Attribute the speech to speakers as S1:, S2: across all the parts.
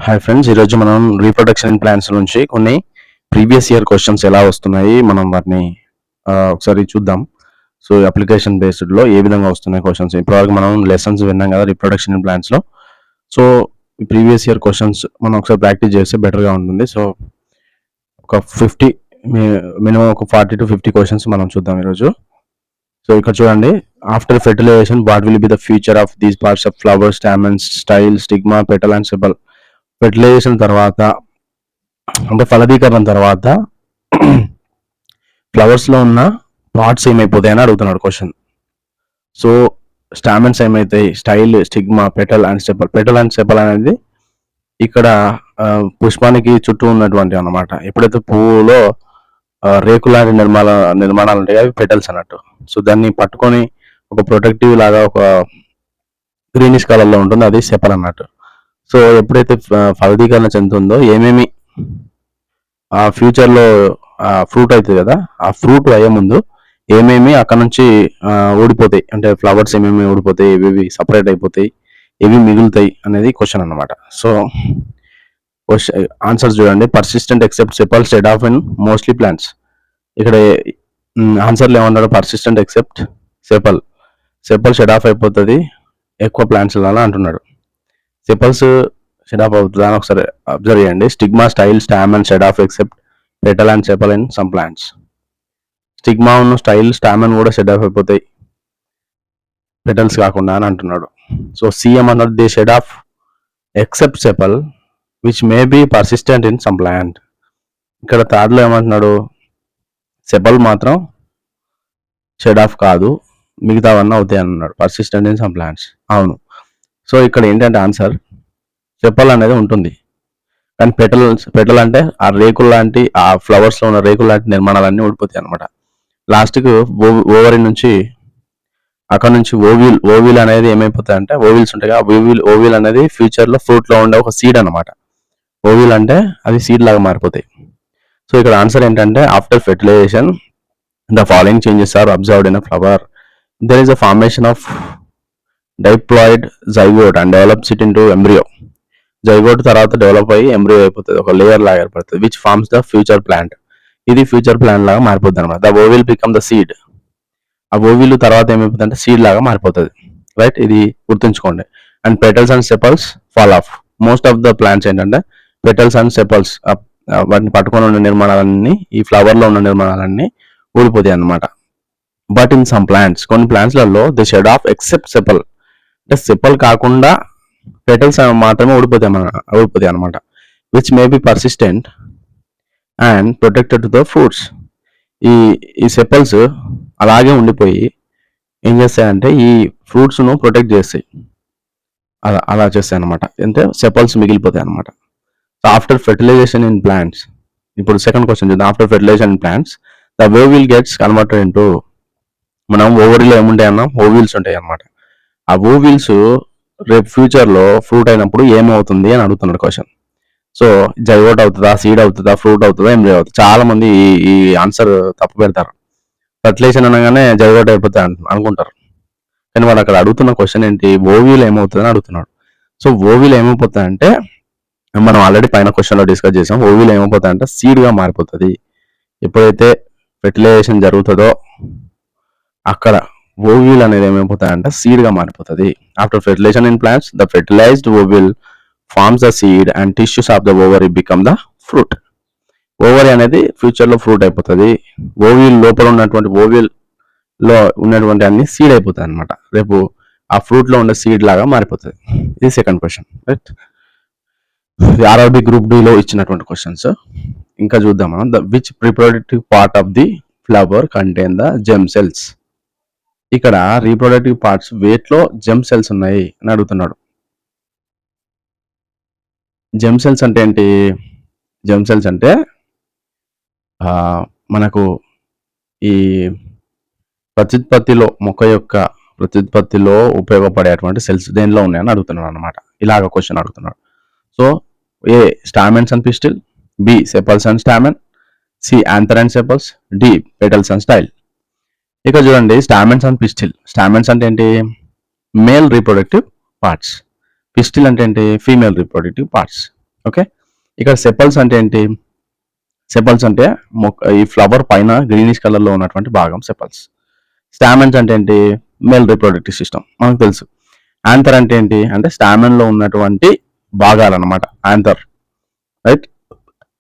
S1: Hi friends, ఈరోజు మనం reproduction plans నుంచి కొన్ని ప్రీవియస్ ఇయర్ క్వశ్చన్స్ ఎలా వస్తున్నాయి మనం వాటిని ఒకసారి చూద్దాం. సో అప్లికేషన్ బేస్డ్లో ఏ విధంగా వస్తున్నాయి క్వశ్చన్స్. ఇప్పటివరకు మనం లెసన్స్ విన్నాం కదా రీప్రొడక్షన్ ప్లాన్స్లో. సో ఈ ప్రీవియస్ ఇయర్ క్వశ్చన్స్ మనం ఒకసారి ప్రాక్టీస్ చేస్తే బెటర్గా ఉంటుంది. సో ఒక 50 మినిమం ఒక 40 to 50 క్వశ్చన్స్ మనం చూద్దాం ఈరోజు. సో ఇక్కడ చూడండి, after fertilisation what will be the future of these parts of flower, stamens, style, stigma, petal and sepal. Fertilisation తర్వాత అంటే ఫలదీకరణ తర్వాత ఫ్లవర్స్లో ఉన్న పార్ట్స్ ఏమైపోతాయి అని అడుగుతున్నాడు క్వశ్చన్. సో స్టామెన్స్ ఏమైతాయి, style, stigma, petal and sepal. Petal and sepal అనేది ఇక్కడ పుష్పానికి చుట్టూ ఉన్నటువంటి అన్నమాట. ఎప్పుడైతే పువ్వులో రేకులాంటి నిర్మాణాలు ఉంటాయి అవి పెటల్స్ అన్నట్టు. సో దాన్ని పట్టుకొని ఒక ప్రొటెక్టివ్ లాగా ఒక గ్రీనిష్ కలర్లో ఉంటుంది, అది సెపల్ అన్నట్టు. సో ఎప్పుడైతే ఫలదీకరణ చెందుతుందో ఏమేమి ఆ ఫ్యూచర్లో ఫ్రూట్ అవుతుంది కదా, ఆ ఫ్రూట్ అయ్యే ముందు ఏమేమి అక్కడ నుంచి ఊడిపోతాయి, అంటే ఫ్లవర్స్ ఏమేమి ఊడిపోతాయి, ఏవి సపరేట్ అయిపోతాయి, ఏవి మిగులుతాయి అనేది క్వశ్చన్ అన్నమాట. సో ఆన్సర్స్ చూడండి. Persistent except sepal shed off in mostly plants. ఇక్కడ ఆన్సర్లు ఏమన్నాడు, persistent except sepal. Sepal shed off అయిపోతుంది ఎక్కువ ప్లాంట్స్ వల్ల అంటున్నాడు. సెపల్స్ షెడ్ ఆఫ్ అవుతుంది అని ఒకసారి అబ్జర్వ్ చేయండి. Stigma, style, storm and shed off except petal and sepal in some plants. Stigma ఉన్న స్టైల్, స్టామన్ కూడా షెడ్ ఆఫ్ అయిపోతాయి పెటల్స్ కాకుండా అని అంటున్నాడు. సో సిఎం అన్నాడు the shed off except sepal which may be persistent in some plant. ఇక్కడ థర్డ్లో ఏమంటున్నాడు, sepal మాత్రం షెడ్ ఆఫ్ కాదు, మిగతావన్నీ అవుతాయి అన్నాడు, పర్సిస్టెంట్ ఇన్ సమ్ ప్లాంట్స్. అవును. సో ఇక్కడ ఏంటంటే ఆన్సర్ సెపల్ అనేది ఉంటుంది, కానీ పెటల్ అంటే ఆ రేకులు లాంటి, ఆ ఫ్లవర్స్లో ఉన్న రేకులు లాంటి నిర్మాణాలన్నీ ఊడిపోతాయి అనమాట. లాస్ట్కి ఓవరీ నుంచి అక్కడ నుంచి ఓవిల్ అనేది ఏమైపోతాయి అంటే, ఓవిల్స్ ఉంటాయి కదా, ఓవిల్ అనేది ఫ్యూచర్లో ఫ్రూట్లో ఉండే ఒక సీడ్ అనమాట. ఓవిల్ అంటే అది సీడ్ లాగా మారిపోతాయి. సో ఇక్కడ ఆన్సర్ ఏంటంటే after fertilisation the following changes are observed in a flower. There is a formation of diploid zygote and develops it into embryo. Zygote తర్వాత డెవలప్ అయ్యి ఎంబ్రియో అయిపోతుంది, ఒక లేయర్ లాగా ఏర్పడుతుంది, which forms the future plant. ఇది future plant లాగా మారిపోతుంది అనమాట. The ovule become the seed. ఆ ఓవిల్ తర్వాత ఏమైపోతుంది అంటే సీడ్ లాగా మారిపోతుంది, రైట్? ఇది గుర్తుంచుకోండి. And petals and sepals fall of. Most of the plants ఏంటంటే పెటల్స్ అండ్ సెపల్స్, వాటిని పట్టుకొని ఉన్న నిర్మాణాలన్నీ, ఈ ఫ్లవర్లో ఉన్న నిర్మాణాలన్నీ ఊడిపోతాయి అన్నమాట. బట్ ఇన్ సమ్ ప్లాంట్స్, కొన్ని ప్లాంట్స్లలో the shed off except sepal, అంటే సెపల్ కాకుండా పెటల్స్ మాత్రమే ఊడిపోతాయి అనమాట. Which may be persistent and protected to the fruits. ఈ సెపల్స్ అలాగే ఉండిపోయి ఏం చేస్తాయంటే ఈ ఫ్రూట్స్ను ప్రొటెక్ట్ చేస్తాయి, అలా చేస్తాయి అనమాట. అంటే సెపల్స్ మిగిలిపోతాయి అనమాట. So after fertilisation in plants, ఇప్పుడు సెకండ్ క్వశ్చన్ చూద్దాం. After fertilisation in plants the ovule gets converted into, మనం ఓవరీలో ఏముంటాయి అన్నాం, ఓవిల్స్ ఉంటాయి అనమాట. ఆ ఓవిల్స్ రేపు ఫ్యూచర్లో ఫ్రూట్ అయినప్పుడు ఏమవుతుంది అని అడుగుతున్నాడు క్వశ్చన్. సో జైగోట్ అవుతుందా, సీడ్ అవుతుందా, ఫ్రూట్ అవుతుందా, ఎంబ్రియో అవుతుంది. చాలా మంది ఈ ఆన్సర్ తప్పు పెడతారు. ఫెర్టిలైజేషన్ అనగానే జైగోట్ అయిపోతుంది అనుకుంటారు, కానీ వాడు అక్కడ అడుగుతున్న క్వశ్చన్ ఏంటి, ఓవిల్ ఏమవుతుంది అని అడుగుతున్నాడు. సో ఓవిల్ ఏమైపోతుంది అంటే, మనం ఆల్రెడీ పైన క్వశ్చన్లో డిస్కస్ చేసాం, ఓవిల్ ఏమైపోతుంది అంటే సీడ్గా మారిపోతుంది. ఎప్పుడైతే ఫెర్టిలైజేషన్ జరుగుతుందో అక్కడ ఓవిల్ అనేది ఏమైపోతాయంటే సీడ్గా మారిపోతుంది. After fertilisation in plants the fertilised ovule forms the seed and tissues of the ovary become the fruit. Ovary అనేది ఫ్యూచర్లో ఫ్రూట్ అయిపోతుంది. ఓవిల్ లోపల ఉన్నటువంటి ఓవిల్లో ఉన్నటువంటి అన్ని సీడ్ అయిపోతాయి అనమాట. రేపు ఆ ఫ్రూట్లో ఉండే సీడ్ లాగా మారిపోతుంది. ఇది second question, right? RRB group డిలో ఇచ్చినటువంటి క్వశ్చన్స్. ఇంకా చూద్దాం మనం. The which reproductive part of the flower contain the germ cells. ఇక్కడ రీప్రొడక్టివ్ పార్ట్స్ వేట్లో జెమ్ సెల్స్ ఉన్నాయి అని అడుగుతున్నాడు. జెమ్ సెల్స్ అంటే ఏంటి? జెమ్ సెల్స్ అంటే మనకు ఈ ప్రత్యుత్పత్తిలో, మొక్క యొక్క ప్రత్యుత్పత్తిలో ఉపయోగపడేటువంటి సెల్స్ దేనిలో ఉన్నాయని అడుగుతున్నాడు అనమాట. ఇలాగ క్వశ్చన్ అడుగుతున్నాడు. So A stamens and pistil, B sepals and stamen, C anther and sepals, D petals and style. ఇక చూడండి, స్టామెన్స్ అండ్ పిస్టిల్. స్టామెన్స్ అంటే ఏంటి? Male reproductive parts. పిస్టిల్ అంటే ఏంటి? Female reproductive parts. ఓకే. ఇక్కడ సెపల్స్ అంటే ఏంటి? సెపల్స్ అంటే ఈ ఫ్లవర్ పైన గ్రీనిష్ కలర్ లో ఉన్నటువంటి భాగం సెపల్స్. స్టామెన్స్ అంటే ఏంటి? మేల్ రీప్రొడక్టివ్ సిస్టమ్ మనకు తెలుసు. యాంథర్ అంటే ఏంటి? అంటే స్టామెన్ లో ఉన్నటువంటి భాగాలు అనమాట. Anther, right.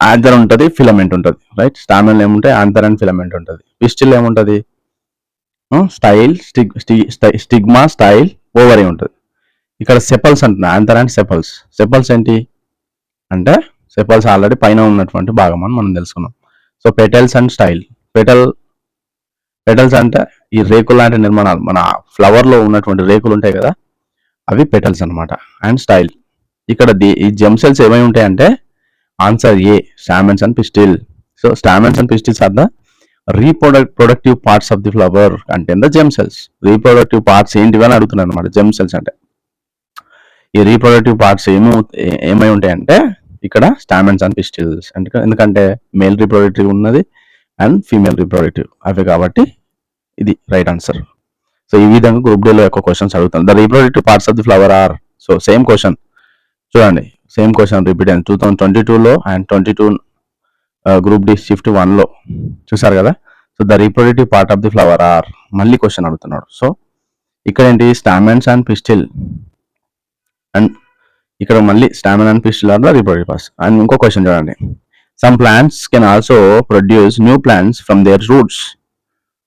S1: యాంథర్ ఉంటుంది, ఫిలమెంట్ ఉంటుంది, రైట్. స్టామెన్ ఏముంటాయి? యాంథర్ అండ్ ఫిలమెంట్ ఉంటుంది. పిస్టిల్ ఏముంటుంది? స్టైల్, స్టిగ్మా, స్టైల్, ఓవరీ ఉంటుంది. ఇక్కడ సెపల్స్ అంటున్నా, యాంథర్ అండ్ సెపల్స్. సెపల్స్ ఏంటి అంటే సెపల్స్ ఆల్రెడీ పైన ఉన్నటువంటి భాగం అని మనం తెలుసుకున్నాం. So petals and style. Petals అంటే ఈ రేకులు లాంటి నిర్మాణాలు, మన ఫ్లవర్ లో ఉన్నటువంటి రేకులు ఉంటాయి కదా, అవి పెటల్స్ అనమాట. And style. ఇక్కడ ఈ జెమ్ సెల్స్ ఏమై ఉంటాయంటే, answer A, stamens and pistil. So stamens and pistils are the reproductive parts of the flower contain the germ cells. Reproductive parts ఏంటివి అని అడుగుతున్నాను అనమాట. జెమ్ సెల్స్ అంటే ఈ రీప్రొడక్టివ్ పార్ట్స్ ఏమై ఉంటాయంటే ఇక్కడ స్టామెన్స్ అండ్ పిస్టిల్స్. ఎందుకంటే మేల్ రీప్రొడక్టివ్ ఉన్నది అండ్ ఫీమేల్ రీప్రొడక్టివ్ అవి, కాబట్టి ఇది రైట్ ఆన్సర్. సో ఈ విధంగా గ్రూప్ డేలో ఎక్కువ క్వశ్చన్స్ అడుగుతాను. The reproductive parts of the flower are. So same question చూడండి, సేమ్ క్వశ్చన్ రిపీట్ అయింది 2022లో అండ్ 22 గ్రూప్ డి షిఫ్ట్ 1లో చూసారు కదా. So the reproductive part of the flower are, మళ్ళీ క్వశ్చన్ అడుగుతున్నాడు. సో ఇక్కడ ఏంటి? Stamens and pistil. అండ్ ఇక్కడ మళ్ళీ stamen and pistil are the reproductive parts. And ఇంకో క్వశ్చన్ చూడండి, some plants can also produce new plants from their roots.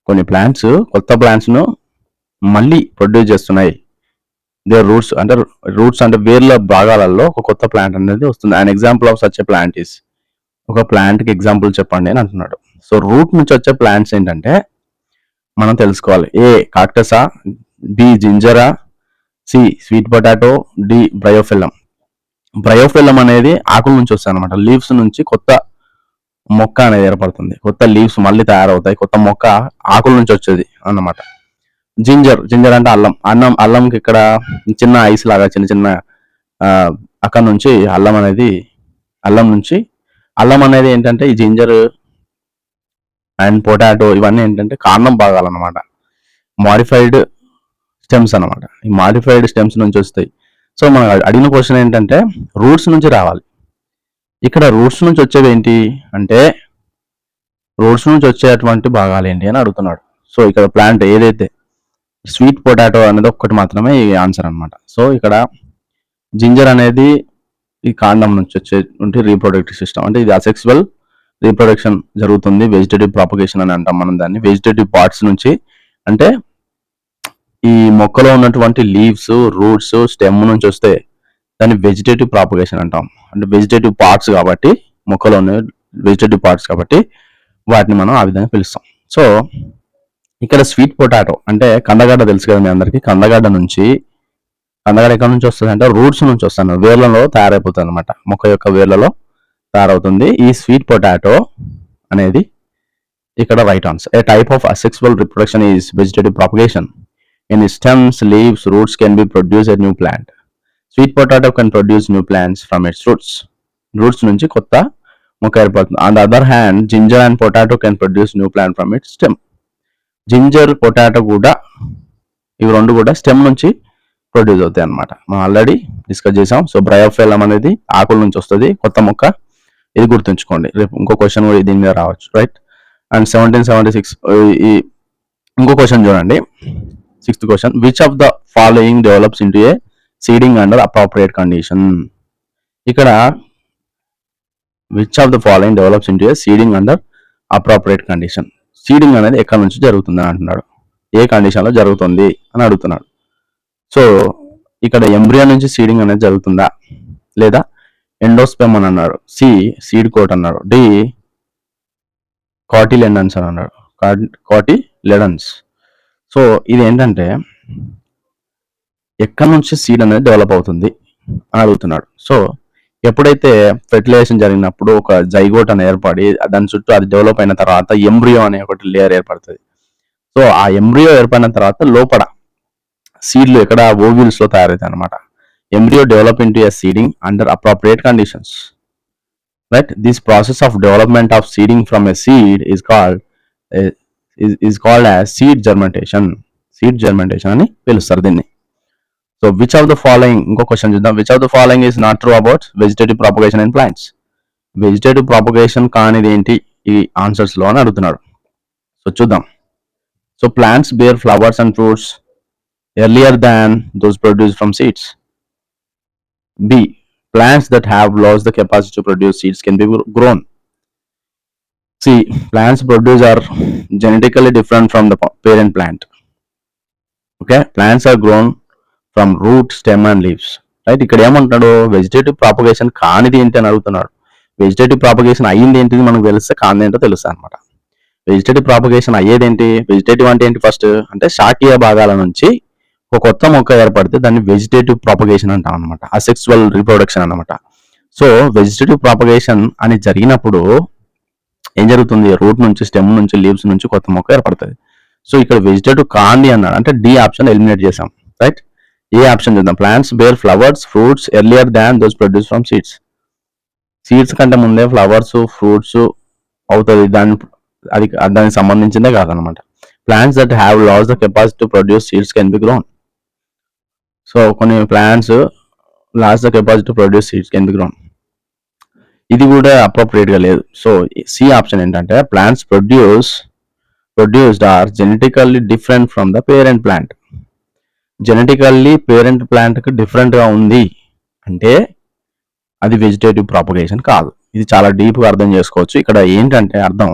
S1: కొన్ని plants కొత్త ప్లాంట్స్ ను మళ్ళీ ప్రొడ్యూస్ చేస్తున్నాయి. దేర్ రూట్స్ అంటే వేర్ల భాగాలలో ఒక కొత్త ప్లాంట్ అనేది వస్తుంది. And example of such a plant is. ఒక ప్లాంట్ కి ఎగ్జాంపుల్ చెప్పండి అని అంటున్నాడు. సో రూట్ నుంచి వచ్చే ప్లాంట్స్ ఏంటంటే మనం తెలుసుకోవాలి. ఏ కాక్టసా, బి జింజరా, C sweet potato, D bryophyllum. Bryophyllum అనేది ఆకుల నుంచి వస్తాయి అనమాట. లీవ్స్ నుంచి కొత్త మొక్క అనేది ఏర్పడుతుంది. కొత్త లీవ్స్ మళ్ళీ తయారవుతాయి. కొత్త మొక్క ఆకుల నుంచి వచ్చేది అన్నమాట. జింజర్ అంటే అల్లంకి ఇక్కడ చిన్న ఐస్ లాగా చిన్న చిన్న అక్కడ నుంచి అల్లం అనేది ఏంటంటే ఈ జింజర్ అండ్ పొటాటో ఇవన్నీ ఏంటంటే కాండం భాగాలు అనమాట. మాడిఫైడ్ స్టెమ్స్ అనమాట. ఈ మాడిఫైడ్ స్టెమ్స్ నుంచి వస్తాయి. సో మనం అడిగిన క్వశ్చన్ ఏంటంటే రూట్స్ నుంచి రావాలి. ఇక్కడ రూట్స్ నుంచి వచ్చేవి ఏంటి అంటే రూట్స్ నుంచి వచ్చేటువంటి భాగాలు ఏంటి అని అడుగుతున్నాడు. సో ఇక్కడ ప్లాంట్ ఏదైతే స్వీట్ పొటాటో అనేది ఒక్కటి మాత్రమే ఈ ఆన్సర్ అనమాట. సో ఇక్కడ జింజర్ అనేది ఈ కాండం నుంచి వచ్చేటువంటి రీప్రొడక్టివ్ సిస్టమ్. అంటే ఇది అసెక్సువల్ రీప్రొడక్షన్ జరుగుతుంది. వెజిటేటివ్ ప్రాపగేషన్ అని అంటాం మనం దాన్ని. వెజిటేటివ్ పార్ట్స్ నుంచి అంటే ఈ మొక్కలో ఉన్నటువంటి లీవ్స్, రూట్స్, స్టెమ్ నుంచి వస్తే దాన్ని వెజిటేటివ్ ప్రాపగేషన్ అంటాం. అంటే వెజిటేటివ్ పార్ట్స్ కాబట్టి, మొక్కలో ఉన్న వెజిటేటివ్ పార్ట్స్ కాబట్టి వాటిని మనం ఆ విధంగా పిలుస్తాం. సో ఇక్కడ స్వీట్ పొటాటో అంటే కందగడ్డ తెలుసు కదా మీ అందరికి. కందగడ్డ ఎక్కడి నుంచి వస్తుంది అంటే రూట్స్ నుంచి వస్తాను, వేర్లలో తయారైపోతుంది అనమాట. మొక్క యొక్క వేర్లలో తయారవుతుంది ఈ స్వీట్ పొటాటో అనేది. ఇక్కడ right answer. A type of asexual reproduction is vegetative propagation. In stems, leaves, roots can be produce a new plant. Sweet potato can produce new plants from it's roots నుంచి కొత్త మొక్క ఏర్పడుతుంది. On the other hand ginger and potato can produce new plant from it's stem. Ginger, potato కూడా ఇవి రెండు కూడా stem నుంచి produce అవుతాయి అనమాట. మనం ఆల్రెడీ డిస్కస్ చేసాం. సో బ్రయోఫిల్లం అనేది ఆకుల నుంచి వస్తుంది కొత్త మొక్క. ఇది గుర్తుంచుకోండి, రేపు ఇంకో క్వశ్చన్ కూడా దీని మీద రావచ్చు, రైట్. అండ్ 1776 ఇంకో క్వశ్చన్ చూడండి, 6th question. Which of the following develops into a seedling under appropriate condition. ఇక్కడ which of the following develops into a seedling under appropriate condition. Seedling అనేది ఎక్కడి నుంచి జరుగుతుంది అని అంటున్నాడు. ఏ కండిషన్ లో జరుగుతుంది అని అడుగుతున్నాడు. సో ఇక్కడ ఎంబ్రియో నుంచి సీడింగ్ అనేది జరుగుతుందా, లేదా ఎండోస్పెమ్ అని అన్నాడు. సి సీడ్ కోట్ అన్నాడు. డి కాటిలెడన్స్ అని అన్నాడు. కాటిలెడన్స్. సో ఇది ఏంటంటే ఎక్కడి నుంచి సీడ్ అనేది డెవలప్ అవుతుంది అని అడుగుతున్నాడు. సో ఎప్పుడైతే ఫెర్టిలైజేషన్ జరిగినప్పుడు ఒక జైగోట్ అని ఏర్పడి దాని చుట్టూ అది డెవలప్ అయిన తర్వాత ఎంబ్రియో అనే ఒకటి లేయర్ ఏర్పడుతుంది. సో ఆ ఎంబ్రియో ఏర్పడిన తర్వాత లోపల సీడ్లు ఎక్కడ ఓవ్యూల్స్ లో తయారవుతాయి అనమాట. Embryo develop into a seedling under appropriate conditions, right. This process of development of seedling from a seed is called as seed germination అని పిలుస్తారు దీన్ని. So which of the following, ఇంకో క్వశ్చన్ చూద్దాం. Which of the following is not true about vegetative propagation in plants? Vegetative propagation కానిది ఏంటి ఈ answers లో అని అడుగుతున్నాడు. సో చూద్దాం. So plants bear flowers and fruits earlier than those produce from seeds. B, plants that have lost the capacity to produce seeds can be grown. C, plants produced are genetically different from the parent plant. Okay, plants are grown from root, stem and leaves. Right, ఇక్కడ ఏమంటున్నాడు, vegetative propagation కానిది ఏంటి అని అడుగుతున్నాడు. Vegetative propagation అయ్యింది ఏంటిది మనకు తెలిస్తే కానిది ఏంటో తెలుస్తుంది అనమాట. వెజిటేటివ్ ప్రాపగేషన్ అయ్యేది ఏంటి, వెజిటేటివ్ అంటే ఏంటి, ఫస్ట్ అంటే శాఖీయ భాగాల నుంచి ఒక కొత్త మొక్క ఏర్పడితే దాన్ని వెజిటేటివ్ ప్రాపగేషన్ అంటాం అనమాట. అసెక్సువల్ రీప్రొడక్షన్ అనమాట. సో వెజిటేటివ్ ప్రాపగేషన్ అని జరిగినప్పుడు ఏం జరుగుతుంది, రూట్ నుంచి, స్టెమ్ నుంచి, లీవ్స్ నుంచి కొత్త మొక్క ఏర్పడుతుంది. సో ఇక్కడ వెజిటేటివ్ కాండి అన్నాడు అంటే డి ఆప్షన్ ఎలిమినేట్ చేసాం. రైట్, ఏ ఆప్షన్ చూద్దాం. Plants bear flowers fruits earlier than those produce from seeds. Seeds కంటే ముందే ఫ్లవర్స్ ఫ్రూట్స్ అవుతుంది, దానికి సంబంధించిందే కాదనమాట. Plants that have lost the capacity to produce seeds can be grown. So కొన్ని plants lost the capacity to produce seeds can be grown. ఇది కూడా appropriate గా లేదు. సో సి ఆప్షన్ ఏంటంటే plants produced are genetically different from the parent plant. Genetically parent plant కి different గా ఉంది అంటే అది వెజిటేటివ్ ప్రాపగేషన్ కాదు. ఇది చాలా డీప్ గా అర్థం చేసుకోవచ్చు. ఇక్కడ ఏంటంటే అర్థం,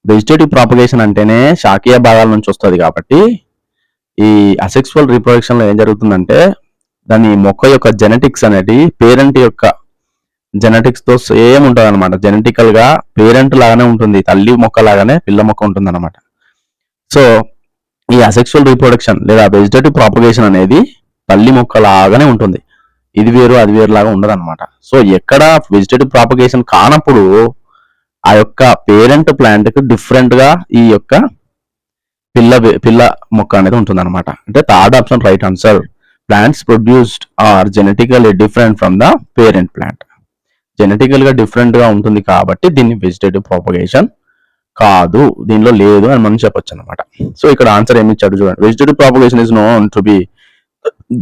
S1: వెజిటేటివ్ ప్రాపగేషన్ అంటేనే శాఖీయ భాగాల నుంచి వస్తుంది కాబట్టి ఈ అసెక్సువల్ రీప్రొడక్షన్ లో ఏం జరుగుతుందంటే దాని మొక్క యొక్క జెనెటిక్స్ అనేది పేరెంట్ యొక్క జెనెటిక్స్ తో సేమ్ ఉంటుంది అనమాట. జెనెటికల్ గా పేరెంట్ లాగానే ఉంటుంది, తల్లి మొక్క లాగానే పిల్ల మొక్క ఉంటుంది అనమాట. సో ఈ అసెక్సువల్ రీప్రొడక్షన్ లేదా వెజిటేటివ్ ప్రాపగేషన్ అనేది తల్లి మొక్క లాగానే ఉంటుంది. ఇది వేరు అది వేరు లాగా ఉండదు అనమాట. సో ఎక్కడ వెజిటేటివ్ ప్రాపగేషన్ కానప్పుడు ఆ యొక్క పేరెంట్ ప్లాంట్ కి డిఫరెంట్ గా ఈ యొక్క పిల్ల మొక్క అనేది ఉంటుంది అనమాట. అంటే third option right answer. Plants produced are genetically different from the parent plant. Genetical గా డిఫరెంట్ గా ఉంటుంది కాబట్టి దీన్ని వెజిటేటివ్ ప్రాపగేషన్ కాదు, దీనిలో లేదు అని మనం చెప్పొచ్చు అనమాట. సో ఇక్కడ ఆన్సర్ ఏమి ఇచ్చాడు చూడండి. Vegetative propagation is known to be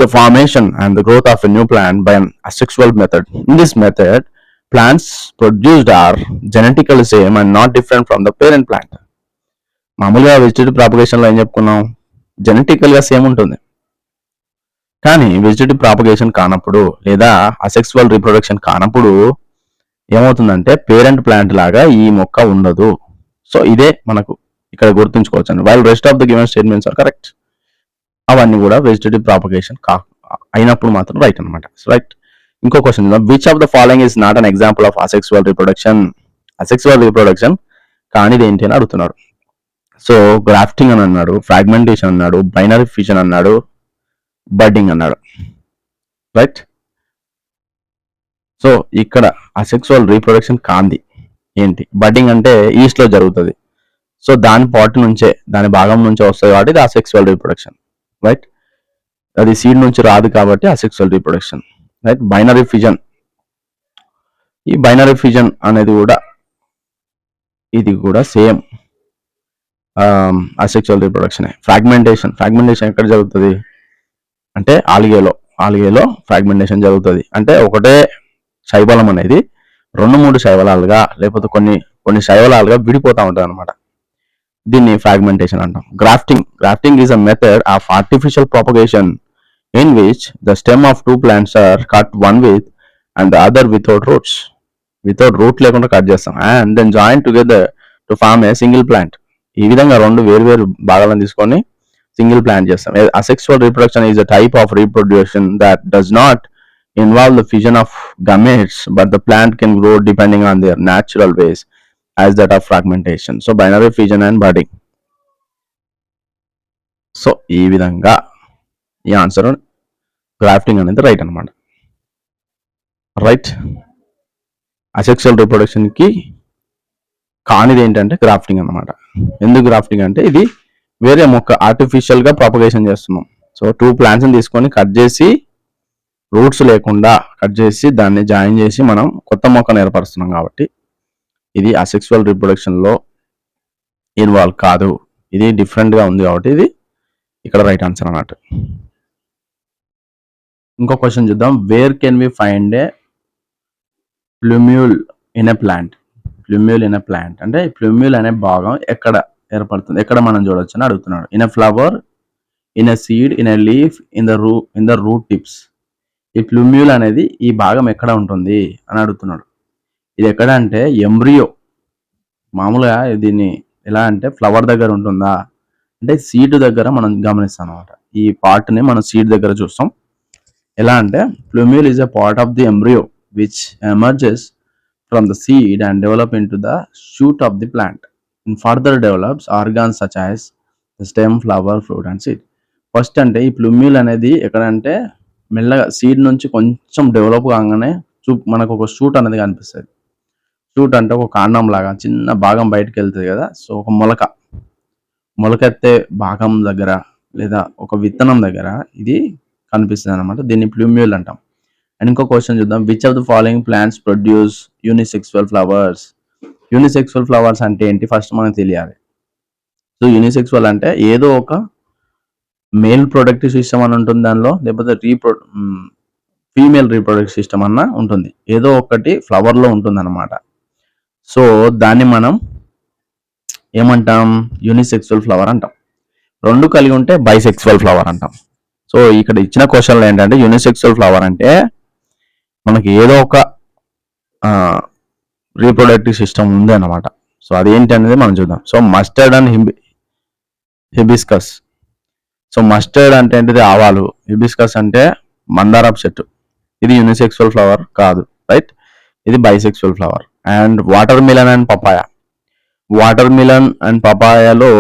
S1: the formation and the growth of a new plant by an asexual method. In this method, plants produced are genetically same and not different from the parent plant. మామూలుగా vegetative propagation లో ఏం చెప్పుకున్నాం, genetical గా same ఉంటుంది. కానీ vegetative propagation కానప్పుడు లేదా asexual reproduction కానప్పుడు ఏమవుతుందంటే పేరెంట్ ప్లాంట్ లాగా ఈ మొక్క ఉండదు. సో ఇదే మనకు ఇక్కడ గుర్తుంచుకోవచ్చు అండి. While rest of the given statements are correct, అవన్నీ కూడా వెజిటేటివ్ ప్రాపగేషన్ అయినప్పుడు మాత్రం రైట్ అనమాట. రైట్, ఇంకో question, which of the following is not an example of asexual reproduction? Asexual reproduction కానిది ఏంటి అని అడుగుతున్నాడు. సో గ్రాఫ్టింగ్ అని అన్నాడు, ఫ్రాగ్మెంటేషన్ అన్నాడు, బైనరీ ఫిషన్ అన్నాడు, బడ్డింగ్ అన్నాడు. రైట్, సో ఇక్కడ అసెక్సువల్ రీప్రొడక్షన్ కాంది ఏంటి, బడ్డింగ్ అంటే ఈస్ట్ లో జరుగుతుంది. సో దాని పార్ట్ నుంచే, దాని భాగం నుంచే వస్తుంది కాబట్టి ఇది అసెక్సువల్ రీప్రొడక్షన్. రైట్, అది సీడ్ నుంచి రాదు కాబట్టి asexual reproduction. Right, binary fission, ఈ బైనరీ ఫిజన్ అనేది కూడా ఇది కూడా సేమ్ అసెక్సువల్ రీప్రొడక్షన్. ఫ్రాగ్మెంటేషన్ ఎక్కడ జరుగుతుంది అంటే ఆల్గేలో ఫ్రాగ్మెంటేషన్ జరుగుతుంది. అంటే ఒకటే శైవలం అనేది 2-3 శైవలాలుగా లేకపోతే కొన్ని శైవలాలుగా విడిపోతూ ఉంటుంది అనమాట. దీన్ని ఫ్రాగ్మెంటేషన్ అంటాం. Grafting is a method of artificial propagation in which the stem of 2 plants are cut, one with and the other without roots. Without root లేకుండా కట్ చేస్తాం and then join together to form a single plant. ఈ విధంగా 2 వేరు భాగాలను తీసుకొని single plant చేస్తాం. Asexual reproduction is a type of reproduction that does not involve the fission of gametes, but the plant can grow depending on their natural ways as that of fragmentation. So binary fission and budding. So ఈ విధంగా ఈ answer grafting అనేది right అనమాట. Right, asexual reproduction కి కానిది ఏంటంటే grafting అనమాట. ఎందుకు గ్రాఫ్టింగ్ అంటే ఇది వేరే మొక్క ఆర్టిఫిషియల్ గా ప్రాపగేషన్ చేస్తున్నాం. సో 2 plants తీసుకొని కట్ చేసి రూట్స్ లేకుండా కట్ చేసి దాన్ని జాయిన్ చేసి మనం కొత్త మొక్కను ఏర్పరుస్తున్నాం కాబట్టి ఇది అసెక్సువల్ రీప్రొడక్షన్ లో ఇన్వాల్వ్ కాదు. ఇది డిఫరెంట్ గా ఉంది కాబట్టి ఇది ఇక్కడ రైట్ ఆన్సర్ అన్నట్టు. ఇంకో క్వశ్చన్ చూద్దాం. Where can we find a plumule in a plant? Plumule in a plant అంటే ప్లూమ్యూల్ అనే భాగం ఎక్కడ ఏర్పడుతుంది, ఎక్కడ మనం చూడొచ్చు అని అడుగుతున్నాడు. In a flower, in a seed, in a leaf, in the route tips. ఈ ప్లూమ్యూల్ అనేది ఈ భాగం ఎక్కడ ఉంటుంది అని అడుగుతున్నాడు. ఇది ఎక్కడ అంటే ఎంబ్రియో. మామూలుగా దీన్ని ఎలా అంటే ఫ్లవర్ దగ్గర ఉంటుందా అంటే సీడ్ దగ్గర మనం గమనిస్తాం అనమాట. ఈ పార్ట్ ని మనం సీడ్ దగ్గర చూస్తాం. ఎలా అంటే ప్లూమ్యూల్ is a part of the embryo which emerges from the seed and develop in to the shoot of the plant and further develops organs such as the stem, flower, fruit and seed. First అంటే ఈ ప్లూమ్యూల్ అనేది ఎక్కడంటే మెల్లగా seed నుంచి కొంచెం develop కాగానే మనకు ఒక షూట్ అనేది కనిపిస్తుంది. షూట్ అంటే ఒక కాండం లాగా చిన్న భాగం బయటకు వెళ్తుంది కదా, సో ఒక మొలకెత్తే భాగం దగ్గర లేదా ఒక విత్తనం దగ్గర ఇది కనిపిస్తుంది అనమాట. దీన్ని ప్లూమ్యూల్ అంటాం. అండ్ ఇంకో క్వశ్చన్ చూద్దాం. Which of the following plants produce unisexual flowers? Unisexual flowers అంటే ఏంటి ఫస్ట్ మనకు తెలియాలి. సో యూనిసెక్సువల్ అంటే ఏదో ఒక మేల్ ప్రొడక్టివ్ సిస్టమ్ అని ఉంటుంది దానిలో, లేకపోతే ఫీమేల్ రీప్రొడక్టివ్ సిస్టమ్ అన్న ఉంటుంది. ఏదో ఒకటి ఫ్లవర్లో ఉంటుంది అనమాట. సో దాన్ని మనం ఏమంటాం? యూనిసెక్సువల్ ఫ్లవర్ అంటాం. రెండు కలిగి ఉంటే బైసెక్సువల్ ఫ్లవర్ అంటాం. సో ఇక్కడ ఇచ్చిన క్వశ్చన్లో ఏంటంటే యూనిసెక్సువల్ ఫ్లవర్ అంటే మనకి ఏదో ఒక రీప్రొడక్టివ్ సిస్టమ్ ఉంది అన్నమాట. సో అదేంటి అనేది మనం చూద్దాం. So mustard and hibiscus. So mustard అంటే ఏంటిది? ఆవాలు. హిబిస్కస్ అంటే మందారపు చెట్టు. ఇది యూనిసెక్సువల్ ఫ్లవర్ కాదు, రైట్? ఇది bisexual flower. And watermelon and papaya. Watermelon and పపాయలో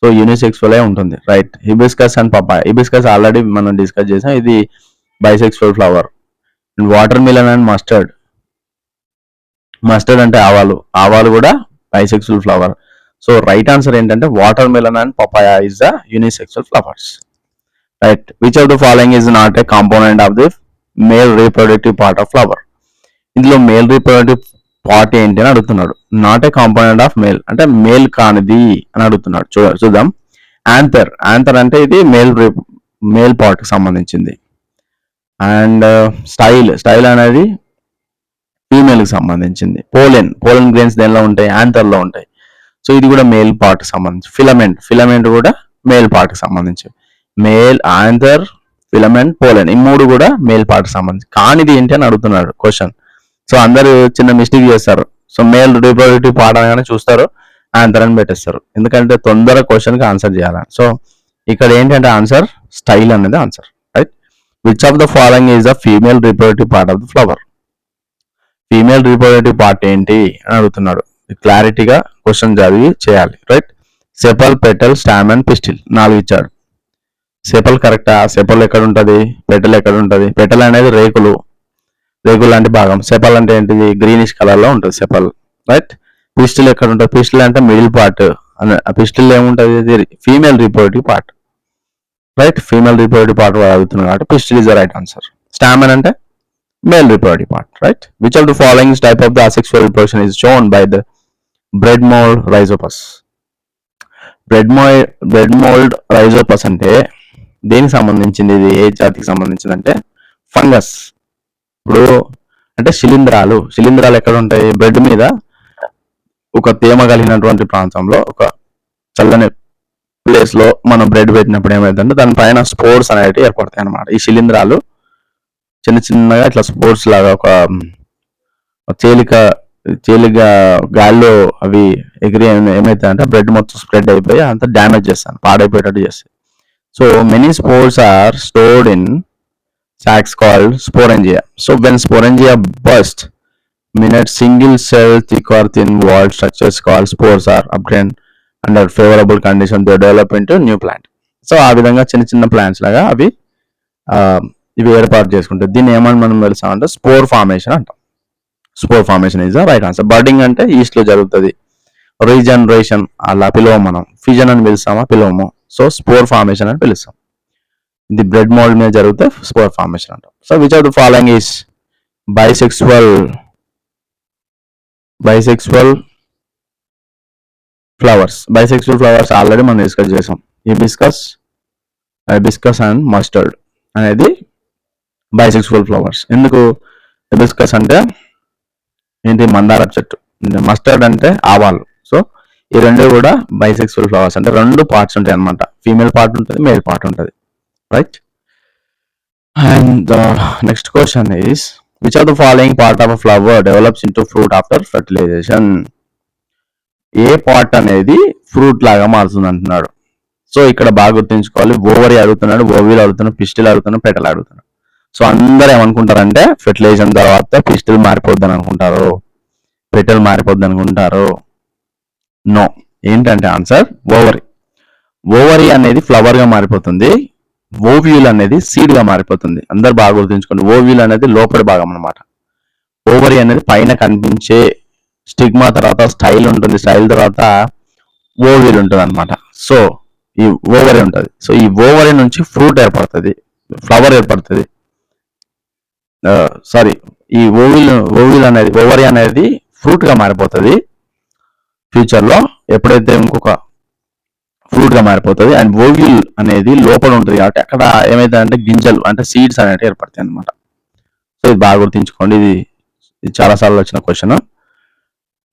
S1: సో యూనిసెక్సువలే ఉంటుంది, right? Hibiscus and papaya. Hibiscus already మనం డిస్కస్ చేసాం, ఇది bisexual flower. And watermelon and mustard. Mustard అంటే ఆవాలు కూడా bisexual flower. So right answer ఏంటంటే watermelon and papaya is the unisexual flowers, right? Which of the following is not a component of the male reproductive part of flower? ఇందులో male reproductive part ఏంటి అని అడుగుతున్నాడు. Not a component of male అంటే male కానిది అని అడుగుతున్నాడు. చూద్దాం. Anther అంటే ఇది మేల్ పార్ట్ కి సంబంధించింది. అండ్ స్టైల్ అనేది ఫీమేల్ కి సంబంధించింది. పోలెన్ గ్రెయిన్స్ దేనిలో ఉంటాయి? యాంథర్ లో ఉంటాయి. సో ఇది కూడా మేల్ పార్ట్ కి సంబంధించి. ఫిలమెంట్ కూడా మేల్ పార్ట్ కి సంబంధించి. మేల్, యాంథర్, ఫిలమెంట్, పోలెన్ ఈ మూడు కూడా మేల్ పార్ట్ కి సంబంధించి. కానిది ఏంటి అని అడుగుతున్నాడు క్వశ్చన్. సో అందరూ చిన్న మిస్టేక్ చేస్తారు. సో మేల్ రీప్రొడక్టివ్ పార్ట్ అనగానే చూస్తారు, యాంథర్ అని పెట్టేస్తారు, ఎందుకంటే తొందర క్వశ్చన్ కి ఆన్సర్ చేయాలని. సో ఇక్కడ ఏంటంటే ఆన్సర్ స్టైల్ అనేది answer, right? Which of the following is the female reproductive part of the flower? Female reproductive part ఏంటి అని అడుగుతున్నాడు. క్లారిటీగా క్వశ్చన్ చదివి చేయాలి, రైట్? సెపల్, పెటల్, స్టామెన్, పిస్టిల్ 4 ఇచ్చాడు. సెపల్ కరెక్టా? సెపల్ ఎక్కడ ఉంటుంది? పెటల్ ఎక్కడ ఉంటుంది? పెటల్ అనేది రేకులు లాంటి భాగం. సెపల్ అంటే ఏంటిది? గ్రీనిష్ కలర్ లో ఉంటుంది సెపల్, రైట్? పిస్టిల్ ఎక్కడ ఉంటుంది? పిస్టిల్ అంటే మిడిల్ పార్ట్. పిస్టిల్ ఏముంటుంది? Female reproductive part, right? Female reproductive part అడుగుతున్నాడు కాబట్టి pistil is the right answer. స్టామెన్ అంటే male reproductive part, right? Which of the following type of the asexual reproduction is shown by the bread mold rhizopus? bread mold rhizopus అంటే దేనికి సంబంధించింది? ఇది ఏ జాతికి సంబంధించింది అంటే ఫంగస్. ఇప్పుడు అంటే శిలీంధ్రాలు ఎక్కడ ఉంటాయి? బ్రెడ్ మీద ఒక తేమ కలిగినటువంటి ప్రాంతంలో ఒక చల్లని ప్లేస్ లో మనం బ్రెడ్ పెట్టినప్పుడు ఏమైందంటే దానిపైన స్పోర్స్ అనేవి ఏర్పడతాయి అన్నమాట. ఈ శిలీంధ్రాలు చిన్నగా ఇట్లా స్పోర్ట్స్ లాగా ఒక తేలిక గాల్లో అవి ఎగిరి ఏమైతాయంటే బ్రెడ్ మొత్తం స్ప్రెడ్ అయిపోయి అంత డ్యామేజ్ చేస్తాను, పాడైపోయేటట్టు చేస్తాయి. So many spores are stored in sacs called sporangia. So when sporangia burst, single cell thick or thin walled structures called spores are obtained under favorable condition, they develop into new plant. So ఆ విధంగా చిన్న plants లాగా అవి ఇవి ఏర్పాటు చేసుకుంటాయి. దీన్ని ఏమని మనం తెలుసామంటే స్పోర్ ఫార్మేషన్ అంటాం. Spore formation is the right answer. Birding అంటే ఈస్ట్ లో జరుగుతుంది. రీజనరేషన్ అలా పిలవం మనం. ఫిజన్ అని పిలుస్తామా? పిలవము. సో స్పోర్ ఫార్మేషన్ అని పిలుస్తాం. ఇది బ్రెడ్ మోల్డ్ మీద జరిగితే స్పోర్ ఫార్మేషన్ అంటాం. So which of the following is bisexual flowers? Bisexual flowers already మనం డిస్కస్ చేసాం. హిబిస్కస్ అండ్ మస్టర్డ్ అనేది బైసెక్సువల్ ఫ్లవర్స్. ఎందుకు హిబిస్కస్ అంటే ఏంటి, మందార చెట్టు, మస్టర్డ్ అంటే ఆవాలు. సో ఈ రెండు కూడా బైసెక్సువల్ ఫ్లవర్స్, అంటే రెండు పార్ట్స్ ఉంటాయి అనమాట. ఫీమేల్ పార్ట్ ఉంటుంది, మేల్ పార్ట్ ఉంటుంది, right. And next question is, which of the following part of a flower develops into fruit after fertilisation? A part అనేది ఫ్రూట్ లాగా మారుతుంది అంటున్నాడు. సో ఇక్కడ బాగా గుర్తుంచుకోవాలి, ఓవరీ అడుగుతున్నాడు, ఓవిల్ అడుగుతున్నాడు, పిస్టిల్ అడుగుతున్నాడు, పెటల్ అడుగుతున్నాడు. సో అందరూ ఏమనుకుంటారంటే ఫెర్టిలైజేషన్ తర్వాత పిస్టిల్ మారిపోద్దని అనుకుంటారు, పెటల్ మారిపోద్ది అనుకుంటారు. నో, ఏంటంటే ఆన్సర్ ఓవరీ. ఓవరీ అనేది ఫ్లవర్ గా మారిపోతుంది, ఓవ్యూల్ అనేది సీడ్ గా మారిపోతుంది. అందరు బాగా గుర్తుంచుకోండి, ఓవ్యూల్ అనేది లోపలి భాగం అనమాట, ఓవరీ అనేది పైన కనిపించే స్టిగ్మా తర్వాత స్టైల్ ఉంటుంది, స్టైల్ తర్వాత ఓవ్యూల్ ఉంటుంది అనమాట. సో ఈ ఓవరీ ఉంటుంది. సో ఈ ఓవరీ నుంచి ఫ్రూట్ ఏర్పడుతుంది, ఫ్లవర్ ఏర్పడుతుంది. సారీ, ఈ ఓవిల్ అనేది, ఓవరీ అనేది ఫ్రూట్ గా మారిపోతుంది ఫ్యూచర్ లో, ఎప్పుడైతే ఇంకొక ఫ్రూట్ గా మారిపోతుంది. అండ్ ఓవిల్ అనేది లోపల ఉంటుంది కాబట్టి అక్కడ ఏమైతుందంటే గింజలు అంటే సీడ్స్ అనేవి ఏర్పడతాయి అనమాట. సో ఇది బాగా గుర్తుంచుకోండి, ఇది చాలా సార్లు వచ్చిన క్వశ్చన్.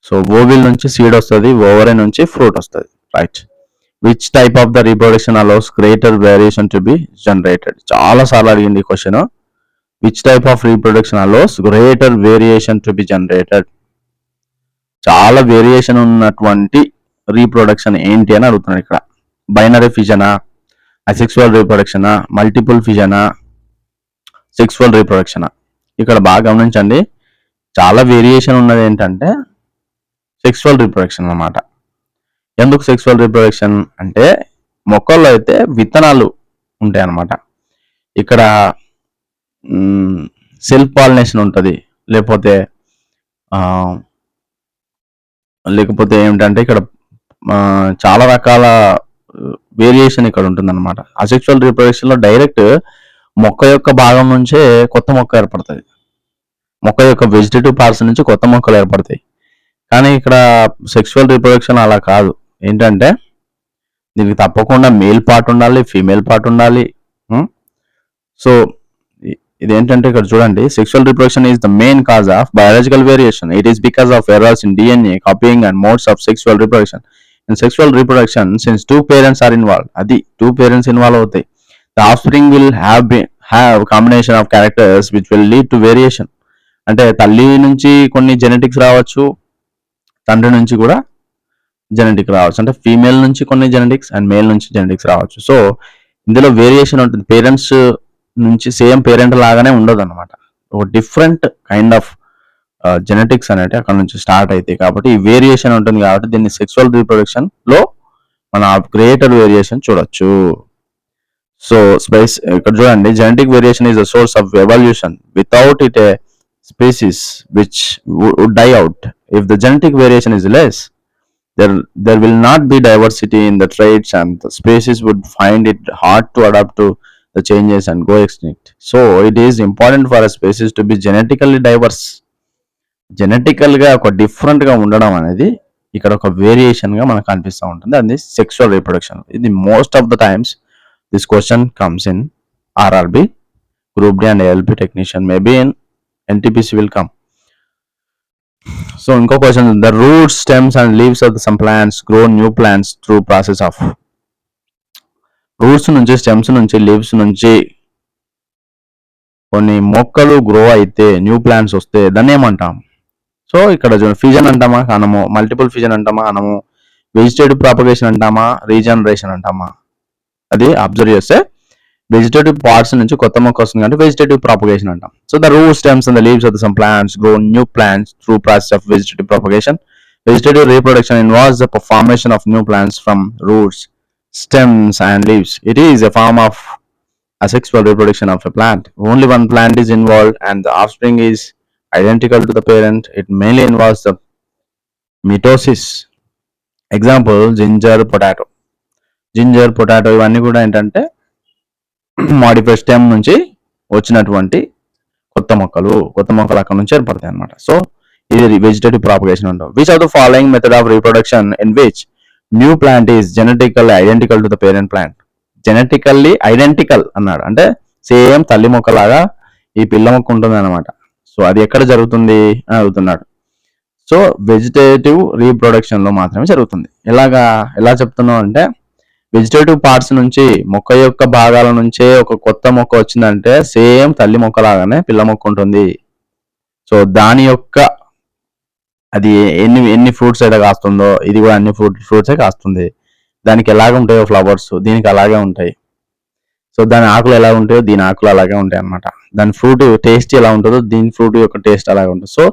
S1: సో ఓవిల్ నుంచి సీడ్ వస్తుంది, ఓవరీ నుంచి ఫ్రూట్ వస్తుంది, right. Which type of the reproduction allows greater variation to be generated? చాలా సార్లు అడిగింది ఈ question. Which type of reproduction allows greater variation to be generated? చాలా వేరియేషన్ ఉన్నటువంటి రీప్రొడక్షన్ ఏంటి అని అడుగుతున్నాడు ఇక్కడ. బైనరీ ఫిజనా, అసెక్సువల్ రీప్రొడక్షనా, మల్టిపుల్ ఫిజనా, సెక్సువల్ రీప్రొడక్షనా? ఇక్కడ బాగా గమనించండి, చాలా వేరియేషన్ ఉన్నది ఏంటంటే సెక్సువల్ రీప్రొడక్షన్ అన్నమాట. ఎందుకు సెక్సువల్ రీప్రొడక్షన్ అంటే మొక్కల్లో అయితే విత్తనాలు ఉంటాయి అన్నమాట, ఇక్కడ సెల్ఫ్ పాలినేషన్ ఉంటుంది, లేకపోతే ఏమిటంటే ఇక్కడ చాలా రకాల వేరియేషన్ ఇక్కడ ఉంటుంది అనమాట. అసెక్సువల్ రీప్రొడక్షన్ లో డైరెక్ట్ మొక్క యొక్క భాగం నుంచే కొత్త మొక్క ఏర్పడుతుంది, మొక్క యొక్క వెజిటేటివ్ పార్ట్స్ నుంచి కొత్త మొక్కలు ఏర్పడతాయి. కానీ ఇక్కడ సెక్సువల్ రీప్రొడక్షన్ అలా కాదు. ఏంటంటే దీనికి తప్పకుండా మేల్ పార్ట్ ఉండాలి, ఫీమేల్ పార్ట్ ఉండాలి. సో ఇదేంటంటే ఇక్కడ చూడండి, sexual reproduction is the main cause of biological variation. It is because of errors in DNA copying and modes of sexual reproduction. In sexual reproduction since two parents are involve, అది two parents involve అవుతాయి, the offspring will have combination of characters which will lead to variation. అంటే తల్లి నుంచి కొన్ని genetics రావచ్చు, తండ్రి నుంచి కూడా జెనెటిక్ రావచ్చు, అంటే ఫీమేల్ నుంచి కొన్ని జెనెటిక్స్ అండ్ మేల్ నుంచి జెనెటిక్స్ రావచ్చు. సో ఇందులో వేరియేషన్ ఉంటుంది, పేరెంట్స్ నుంచి సేమ్ పేరెంట్ లాగానే ఉండదు అనమాట, ఒక డిఫరెంట్ కైండ్ ఆఫ్ జెనెటిక్స్ అనేవి అక్కడ నుంచి స్టార్ట్ అవుతాయి. కాబట్టి ఈ వేరియేషన్ ఉంటుంది కాబట్టి దీన్ని సెక్సువల్ రీప్రొడక్షన్ లో మన గ్రేటర్ వేరియేషన్ చూడొచ్చు. సో ఇక్కడ చూడండి, genetic variation is the source of evolution. Without it A species which would die out. If the genetic variation is less, there will not be diversity in the traits and the species would find it hard to adapt to the changes and go extinct. So it is important for a species to be genetically diverse. Genetical గా ఒక different గా ఉండడం అనేది ఇక్కడ ఒక variation గా మనకు కనిపిస్తూ ఉంటుంది, అది సెక్సువల్ రీప్రొడక్షన్. ఇది most of the times this question comes in RRB, group D and ALP technician, maybe in NTPC will come. So inko question, the roots, stems and leaves of some plants grow new plants through process of. Roots నుంచి, stems నుంచి, leaves నుంచి కొన్ని మొక్కలు grow అయితే new plants వస్తే దాన్ని ఏమంటాం? So ఇక్కడ ఫిజన్ అంటామా అనము, మల్టిపుల్ ఫిజన్ అంటామా అనము, వెజిటేటివ్ ప్రాపగేషన్ అంటామా, రీజనరేషన్ అంటామా? అది అబ్జర్వ్ చేస్తే వెజిటేటివ్ పార్ట్స్ నుంచి కొత్త మొక్క వస్తుంది అంటే వెజిటేటివ్ ప్రాపగేషన్ అంటాం. So the route, stems and the leaves of some plants grow new plants through process of vegetative propagation. Vegetative reproduction involves the formation of new plants from roots, stems and leaves. It is a form of asexual reproduction of a plant. Only one plant is involved and the offspring is identical to the parent. It mainly involves the mitosis. Example, ginger, potato. Ginger, potato ఇవన్నీ కూడా ఏంటంటే modified stem నుంచి వచ్చినటువంటి కొత్త మొక్కలు అక్కడ నుంచి ఏర్పడతాయి అనమాట. సో ఇది వెజిటేటివ్ ప్రాపగేషన్ అంటాం. Which of the following method of reproduction in which new plant is genetically identical to the parent plant? Genetically identical అన్నాడు అంటే సేమ్ తల్లి మొక్కలాగా ఈ పిల్ల మొక్క ఉంటుంది అనమాట. సో అది ఎక్కడ జరుగుతుంది అని అడుగుతున్నాడు. సో వెజిటేటివ్ రీప్రొడక్షన్ లో మాత్రమే జరుగుతుంది. ఎలా చెప్తున్నాం అంటే, వెజిటేటివ్ పార్ట్స్ నుంచి, మొక్క యొక్క భాగాల నుంచే ఒక కొత్త మొక్క వచ్చిందంటే సేమ్ తల్లి మొక్క లాగానే పిల్ల మొక్క ఉంటుంది. సో దాని యొక్క అది ఎన్ని ఫ్రూట్స్ అయితే కాస్తుందో ఇది కూడా అన్ని ఫ్రూట్సే కాస్తుంది. దానికి ఎలాగ ఉంటాయో ఫ్లవర్స్ దీనికి అలాగే ఉంటాయి. సో దాని ఆకులు ఎలా ఉంటాయో దీని ఆకులు అలాగే ఉంటాయి అనమాట. దాని ఫ్రూట్ టేస్ట్ ఎలా ఉంటుందో దీని ఫ్రూట్ యొక్క టేస్ట్ అలాగే ఉంటుంది. సో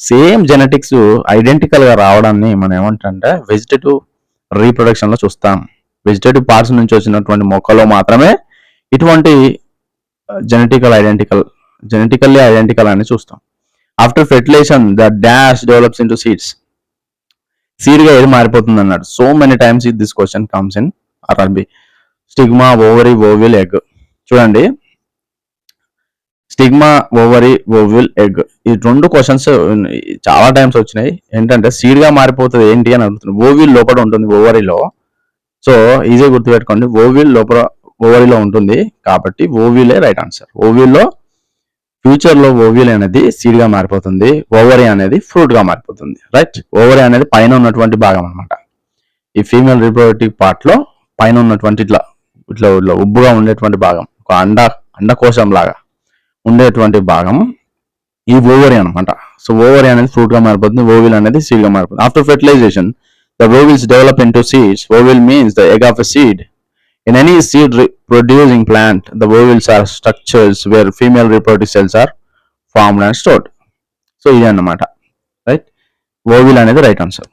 S1: సేమ్ జెనెటిక్స్ ఐడెంటికల్ గా రావడాన్ని మనం ఏమంటే వెజిటేటివ్ రీప్రొడక్షన్ లో చూస్తాం. వెజిటేటివ్ పార్ట్స్ నుంచి వచ్చినటువంటి మొక్కలో మాత్రమే ఇటువంటి జెనెటికల్లీ ఐడెంటికల్ అని చూస్తాం. After fertilisation the dash develops into seeds. Seed గా ఏది మారిపోతుంది అన్నాడు. So many times this question comes in RRB. Stigma, ovary, ovule, egg. చూడండి, స్టిగ్మా, ఓవరీ, ఓవిల్, ఎగ్, ఈ 2 క్వశ్చన్స్ చాలా టైమ్స్ వచ్చినాయి. ఏంటంటే సీడ్ గా మారిపోతుంది ఏంటి అని అడుగుతున్నాడు. ఓవిల్ లోపల ఉంటుంది ఓవరీలో. సో ఈజీ గుర్తుపెట్టుకోండి, ఓవిల్ లోపల ఓవరీలో ఉంటుంది కాబట్టి ఓవిలే రైట్ ఆన్సర్. ఓవిల్లో ఫ్యూచర్ లో ఓవిల్ అనేది సీడ్ గా మారిపోతుంది, ఓవరీ అనేది ఫ్రూట్ గా మారిపోతుంది. రైట్. ఓవరీ అనేది పైన ఉన్నటువంటి భాగం అనమాట. ఈ ఫీమేల్ రీప్రొడక్టివ్ పార్ట్ లో పైన ఉన్నటువంటి ఇట్లా ఉబ్బుగా ఉండేటువంటి భాగం, ఒక అండకోశం లాగా ఉండేటువంటి భాగం ఈ ఓవరీ అనమాట. సో ఓవరీ అనేది ఫ్రూట్ గా మారిపోతుంది, ఓవిల్ అనేది సీడ్ గా మారిపోతుంది. After fertilisation the ovules develop into seeds. Ovule means the egg of a seed. In any seed producing plant, the ovules are structures where female reproductive cells are formed and stored. So ఇది అన్నమాట. Right. ఓవిల్ అనేది right answer.